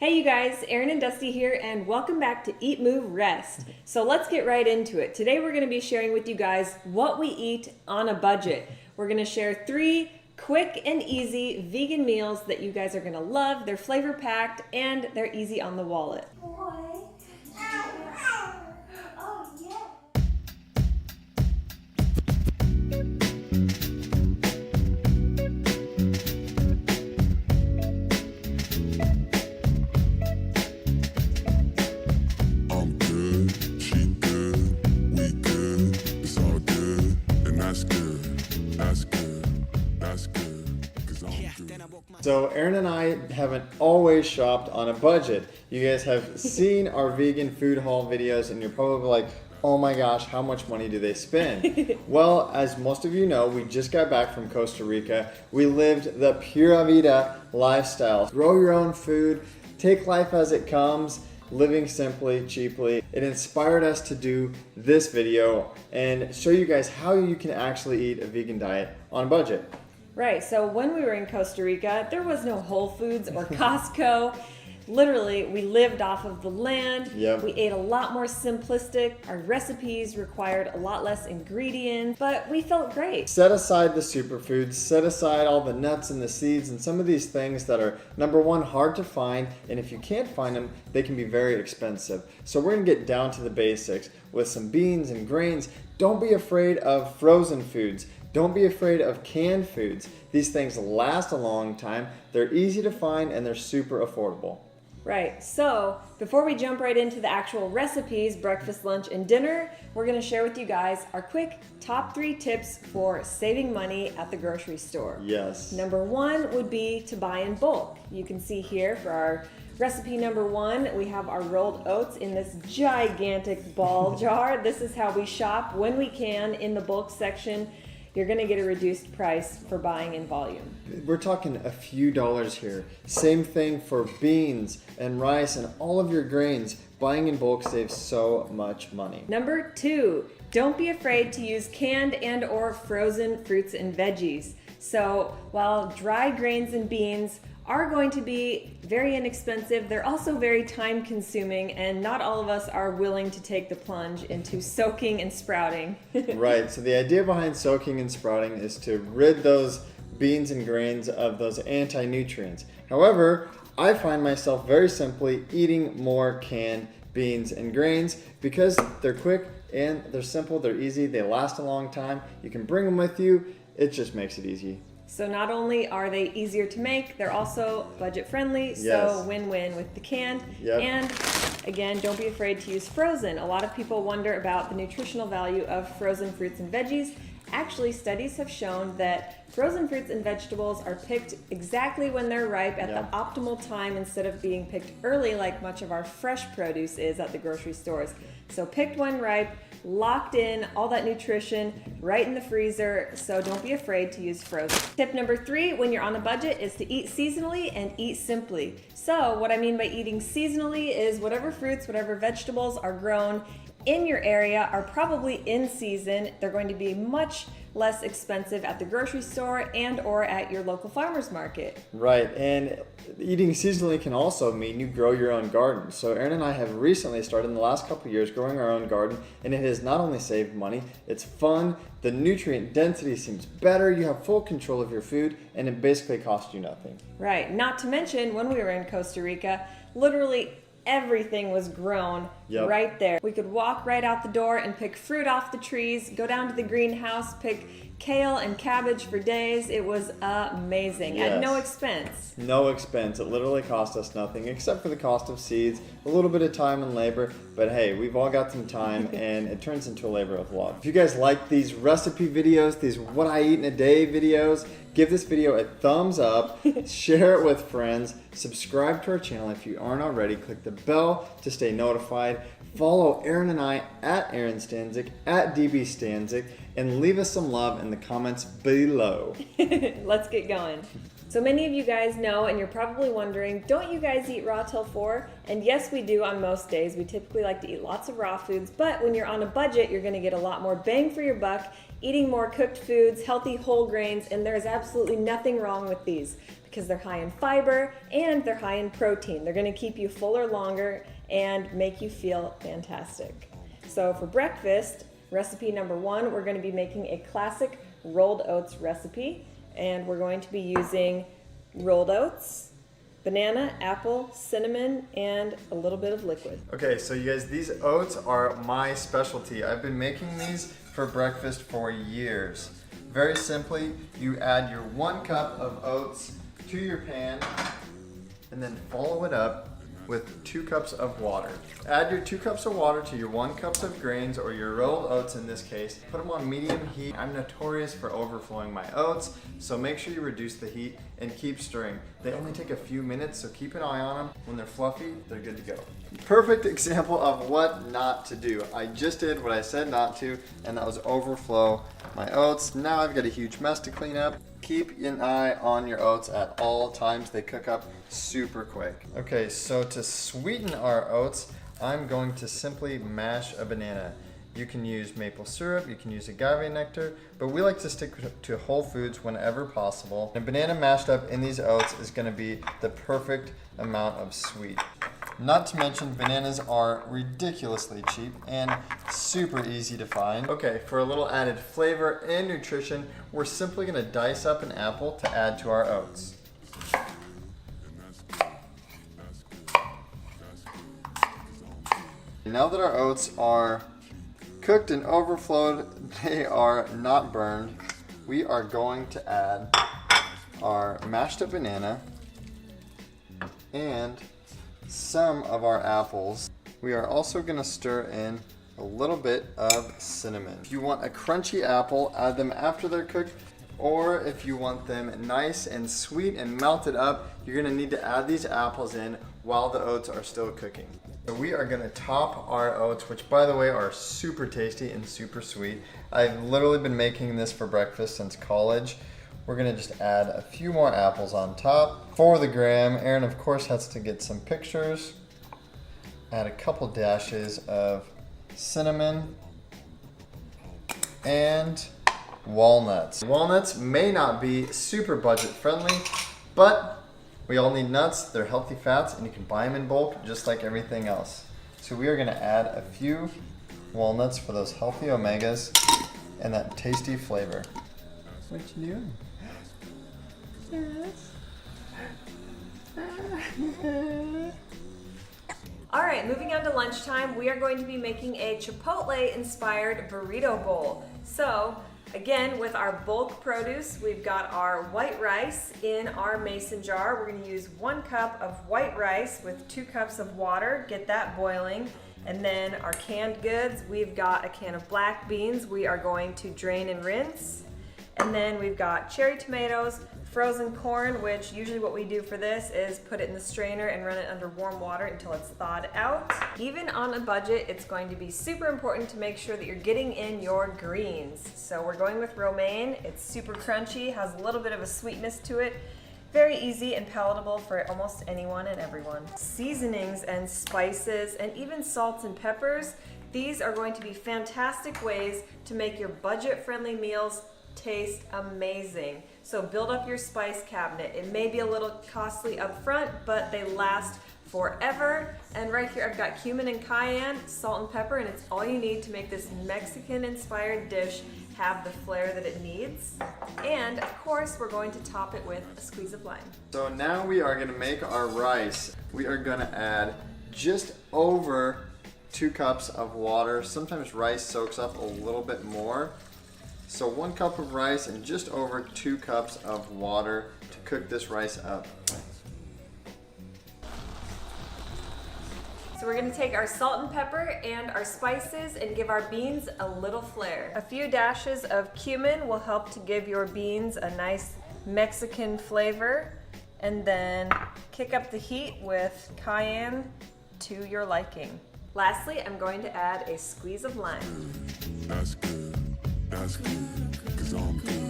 Hey you guys, Erin and Dusty here, and welcome back to Eat, Move, Rest. So let's get right into it. Today we're going to be sharing with you guys what we eat on a budget. We're going to share 3 quick and easy vegan meals that you guys are going to love. They're flavor packed and they're easy on the wallet. Oh, yeah. I'm good, she good, we good, it's all good, and that's good, that's good, that's good, 'cause I'm good. So Erin and I haven't always shopped on a budget. You guys have seen our vegan food haul videos and you're probably like, oh my gosh, how much money do they spend? Well, as most of you know, we just got back from Costa Rica. We lived the Pura Vida lifestyle. Grow your own food, take life as it comes, living simply, cheaply. It inspired us to do this video and show you guys how you can actually eat a vegan diet on a budget. Right, so when we were in Costa Rica, there was no Whole Foods or Costco. Literally, we lived off of the land. Yep. We ate a lot more simplistic. Our recipes required a lot less ingredients, but we felt great. Set aside the superfoods, set aside all the nuts and the seeds and some of these things that are, number one, hard to find, and if you can't find them, they can be very expensive. So we're gonna get down to the basics with some beans and grains. Don't be afraid of frozen foods. Don't be afraid of canned foods. These things last a long time, they're easy to find, and they're super affordable. Right, so before we jump right into the actual recipes, breakfast, lunch, and dinner, we're gonna share with you guys our quick top 3 tips for saving money at the grocery store. Yes. Number 1 would be to buy in bulk. You can see here for our recipe number 1, we have our rolled oats in this gigantic ball jar. This is how we shop when we can in the bulk section. You're gonna get a reduced price for buying in volume. We're talking a few dollars here. Same thing for beans and rice and all of your grains. Buying in bulk saves so much money. Number 2, don't be afraid to use canned and or frozen fruits and veggies. So while dry grains and beans are going to be very inexpensive, they're also very time consuming, and not all of us are willing to take the plunge into soaking and sprouting. Right, so the idea behind soaking and sprouting is to rid those beans and grains of those anti-nutrients. However, I find myself very simply eating more canned beans and grains because they're quick and they're simple, they're easy, they last a long time. You can bring them with you, it just makes it easy. So not only are they easier to make, they're also budget friendly, so Yes. win-win with the canned. Yep. And again, don't be afraid to use frozen. A lot of people wonder about the nutritional value of frozen fruits and veggies. Actually, studies have shown that frozen fruits and vegetables are picked exactly when they're ripe at Yep. the optimal time instead of being picked early like much of our fresh produce is at the grocery stores. So picked when ripe, locked in, all that nutrition right in the freezer, so don't be afraid to use frozen. Tip number 3, when you're on a budget, is to eat seasonally and eat simply. So what I mean by eating seasonally is whatever fruits, whatever vegetables are grown in your area are probably in season. They're going to be much less expensive at the grocery store and or at your local farmer's market. Right, and eating seasonally can also mean you grow your own garden. So Erin and I have recently started in the last couple of years growing our own garden, and it has not only saved money, it's fun, the nutrient density seems better, you have full control of your food, and it basically costs you nothing. Right, not to mention when we were in Costa Rica, literally everything was grown Yep. right there. We could walk right out the door and pick fruit off the trees, go down to the greenhouse, pick kale and cabbage for days. It was amazing at Yes. no expense. No expense, it literally cost us nothing except for the cost of seeds, a little bit of time and labor, but hey, we've all got some time and it turns into a labor of love. If you guys like these recipe videos, these what I eat in a day videos, give this video a thumbs up, share it with friends, subscribe to our channel if you aren't already, click the bell to stay notified, follow Erin and I at Erin Stanzik, at DB Stanzik, and leave us some love in the comments below. Let's get going. So many of you guys know, and you're probably wondering, don't you guys eat raw till 4? And yes, we do on most days. We typically like to eat lots of raw foods, but when you're on a budget, you're gonna get a lot more bang for your buck eating more cooked foods, healthy whole grains, and there is absolutely nothing wrong with these because they're high in fiber and they're high in protein. They're gonna keep you fuller longer and make you feel fantastic. So for breakfast, recipe number 1, we're gonna be making a classic rolled oats recipe, and we're going to be using rolled oats, banana, apple, cinnamon, and a little bit of liquid. Okay, so you guys, these oats are my specialty. I've been making these for breakfast for years. Very simply, you add your 1 cup of oats to your pan and then follow it up with 2 cups of water. Add your 2 cups of water to your 1 cup of grains, or your rolled oats in this case. Put them on medium heat. I'm notorious for overflowing my oats, so make sure you reduce the heat and keep stirring. They only take a few minutes, so keep an eye on them. When they're fluffy, they're good to go. Perfect example of what not to do. I just did what I said not to, and that was overflow my oats. Now I've got a huge mess to clean up. Keep an eye on your oats at all times. They cook up super quick. Okay, so to sweeten our oats, I'm going to simply mash a banana. You can use maple syrup, you can use agave nectar, but we like to stick to whole foods whenever possible. A banana mashed up in these oats is gonna be the perfect amount of sweet. Not to mention, bananas are ridiculously cheap and super easy to find. Okay, for a little added flavor and nutrition, we're simply gonna dice up an apple to add to our oats. Now that our oats are cooked and overflowed, they are not burned, we are going to add our mashed up banana and some of our apples. We are also going to stir in a little bit of cinnamon. If you want a crunchy apple, add them after they're cooked, or if you want them nice and sweet and melted up, you're going to need to add these apples in while the oats are still cooking. So we are going to top our oats, which by the way are super tasty and super sweet. I've literally been making this for breakfast since college. We're gonna just add a few more apples on top. For the gram, Aaron of course has to get some pictures. Add a couple dashes of cinnamon and walnuts. Walnuts may not be super budget friendly, but we all need nuts. They're healthy fats and you can buy them in bulk just like everything else. So we are gonna add a few walnuts for those healthy omegas and that tasty flavor. What you doing? All right, moving on to lunchtime, we are going to be making a Chipotle-inspired burrito bowl. So, again, with our bulk produce, we've got our white rice in our mason jar. We're gonna use 1 cup of white rice with 2 cups of water, get that boiling. And then our canned goods, we've got a can of black beans we are going to drain and rinse. And then we've got cherry tomatoes, frozen corn, which usually what we do for this is put it in the strainer and run it under warm water until it's thawed out. Even on a budget, it's going to be super important to make sure that you're getting in your greens. So we're going with romaine. It's super crunchy, has a little bit of a sweetness to it. Very easy and palatable for almost anyone and everyone. Seasonings and spices and even salts and peppers, these are going to be fantastic ways to make your budget-friendly meals taste amazing. So build up your spice cabinet. It may be a little costly up front, but they last forever. And right here I've got cumin and cayenne, salt and pepper, and it's all you need to make this Mexican-inspired dish have the flair that it needs. And of course, we're going to top it with a squeeze of lime. So now we are gonna make our rice. We are gonna add just over 2 cups of water. Sometimes rice soaks up a little bit more. So 1 cup of rice and just over 2 cups of water to cook this rice up. So we're gonna take our salt and pepper and our spices and give our beans a little flair. A few dashes of cumin will help to give your beans a nice Mexican flavor. And then kick up the heat with cayenne to your liking. Lastly, I'm going to add a squeeze of lime. That's good, 'cause I'm good.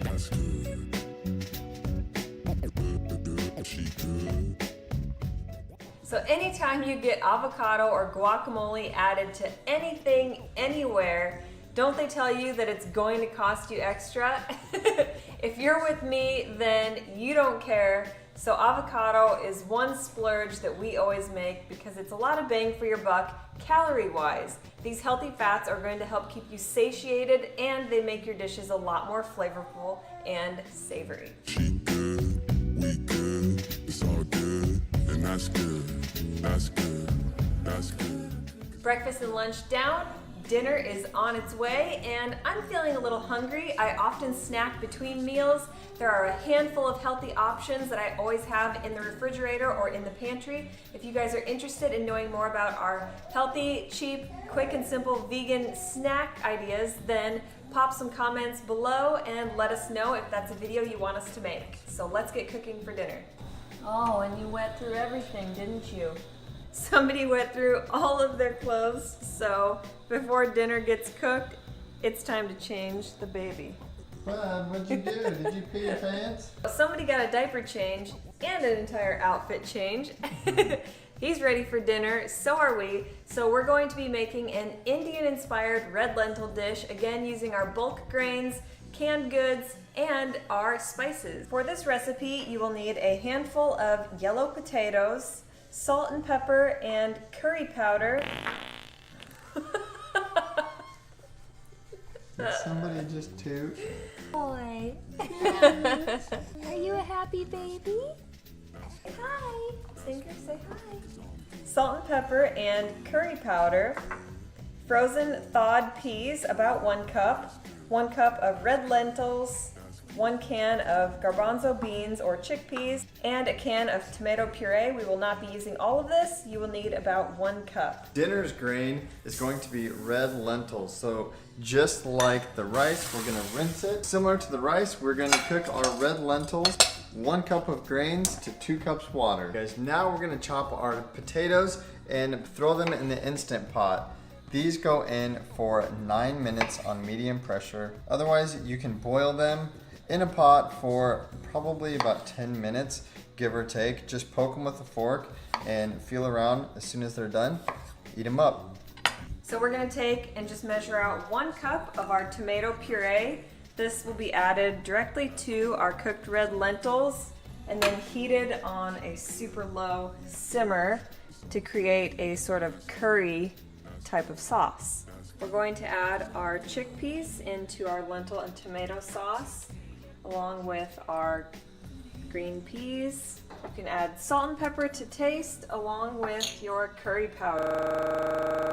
That's good. So anytime you get avocado or guacamole added to anything, anywhere, don't they tell you that it's going to cost you extra? If you're with me, then you don't care. So avocado is one splurge that we always make because it's a lot of bang for your buck, calorie-wise. These healthy fats are going to help keep you satiated, and they make your dishes a lot more flavorful and savory. She good, we good, it's all good, and that's good, that's good, that's good. Breakfast and lunch down. Dinner is on its way, and I'm feeling a little hungry. I often snack between meals. There are a handful of healthy options that I always have in the refrigerator or in the pantry. If you guys are interested in knowing more about our healthy, cheap, quick and simple vegan snack ideas, then pop some comments below and let us know if that's a video you want us to make. So let's get cooking for dinner. Oh, and you went through everything, didn't you? Somebody went through all of their clothes, so before dinner gets cooked, it's time to change the baby. Bud, what'd you do? Did you pee your pants? Somebody got a diaper change and an entire outfit change. He's ready for dinner, so are we. So we're going to be making an Indian-inspired red lentil dish, again using our bulk grains, canned goods, and our spices. For this recipe, you will need a handful of yellow potatoes, salt and pepper, and curry powder. Did somebody just toot? Boy. Are you a happy baby? Hi. Singer, say hi. Salt and pepper and curry powder. Frozen thawed peas, about 1 cup. 1 cup of red lentils. 1 can of garbanzo beans or chickpeas, and a can of tomato puree. We will not be using all of this. You will need about 1 cup. Dinner's grain is going to be red lentils. So just like the rice, we're gonna rinse it. Similar to the rice, we're gonna cook our red lentils, 1 cup of grains to 2 cups water. Guys, now we're gonna chop our potatoes and throw them in the Instant Pot. These go in for 9 minutes on medium pressure. Otherwise, you can boil them in a pot for probably about 10 minutes, give or take. Just poke them with a fork and feel around. As soon as they're done, eat them up. So we're gonna take and just measure out 1 cup of our tomato puree. This will be added directly to our cooked red lentils and then heated on a super low simmer to create a sort of curry type of sauce. We're going to add our chickpeas into our lentil and tomato sauce, along with our green peas. You can add salt and pepper to taste, along with your curry powder.